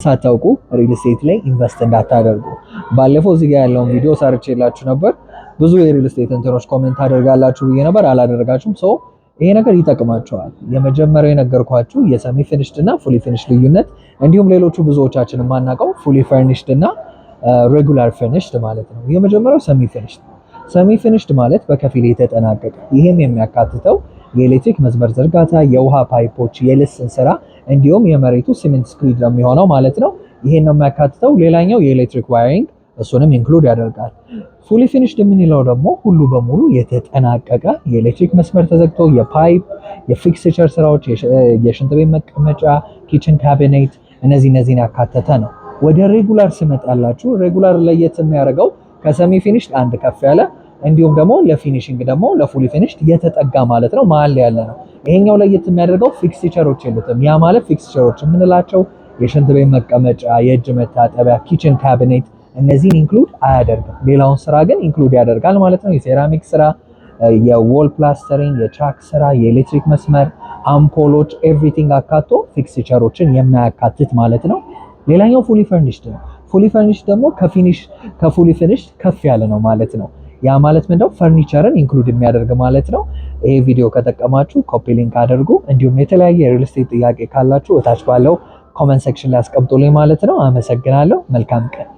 ሳታውቁ ሪል ስቴት ላይ ኢንቨስት እንዳታደርጉ። ባለፈው እዚህ ጋር ያለውን ቪዲዮ ሰርቼላችሁ ነበር። ብዙ የሪል ስቴት እንትኖች ኮሜንት አደርጋላችሁ ብዬ ነበር፣ አላደረጋችሁም። ሶ ይሄ ነገር ይጠቅማቸዋል። የመጀመሪያው የነገርኳችሁ የሰሚ ፊኒሽድ እና ፉሊ ፊኒሽድ ልዩነት፣ እንዲሁም ሌሎቹ ብዙዎቻችን የማናውቀው ፉሊ ፈርኒሽድ እና ሬጉላር ፊኒሽድ ማለት ነው። የመጀመሪያው ሰሚ ፊኒሽድ። ሰሚ ፊኒሽድ ማለት በከፊል የተጠናቀቀ፣ ይሄም የሚያካትተው የኤሌክትሪክ መስመር ዝርጋታ፣ የውሃ ፓይፖች፣ የልስን ስራ እንዲሁም የመሬቱ ሲሜንት ስክሪድ የሚሆነው ማለት ነው። ይሄን ነው የሚያካትተው። ሌላኛው የኤሌክትሪክ ዋይሪንግ እሱንም ኢንክሉድ ያደርጋል። ፉሊ ፊኒሽድ የምንለው ደግሞ ሙሉ በሙሉ የተጠናቀቀ የኤሌክትሪክ መስመር ተዘግቶ የፓይፕ የፊክስቸር ስራዎች፣ የሽንት ቤት መቀመጫ፣ ኪችን ካቢኔት እነዚህን ያካተተ ነው። ወደ ሬጉላር ስመጣላችሁ ሬጉላር ለየት የሚያደርገው ከሰሚ ፊኒሽድ አንድ ከፍ ያለ እንዲሁም ደግሞ ለፊኒሺንግ ደግሞ ለፉሊ ፊኒሽድ የተጠጋ ማለት ነው፣ መሀል ላይ ያለ ነው። ይሄኛው ለየት የሚያደርገው ፊክስቸሮች የሉትም። ያ ማለት ፊክስቸሮች የምንላቸው የሽንት ቤት መቀመጫ፣ የእጅ መታጠቢያ፣ ኪችን ካቢኔት እነዚህን ኢንክሉድ አያደርግም። ሌላውን ስራ ግን ኢንክሉድ ያደርጋል ማለት ነው። የሴራሚክ ስራ፣ የዎል ፕላስተሪንግ፣ የቻክ ስራ፣ የኤሌክትሪክ መስመር፣ አምፖሎች ኤቭሪቲንግ አካቶ ፊክስቸሮችን የማያካትት ማለት ነው። ሌላኛው ፉሊ ፈርኒሽድ ነው። ፉሊ ፈርኒሽድ ደግሞ ከፉሊ ፊኒሽድ ከፍ ያለ ነው ማለት ነው። ያ ማለት ምንድነው? ፈርኒቸርን ኢንክሉድ የሚያደርግ ማለት ነው። ይሄ ቪዲዮ ከጠቀማችሁ ኮፒ ሊንክ አድርጉ። እንዲሁም የተለያየ የሪል ስቴት ጥያቄ ካላችሁ እታች ባለው ኮመንት ሴክሽን ላይ አስቀምጡልኝ ማለት ነው። አመሰግናለሁ። መልካም ቀን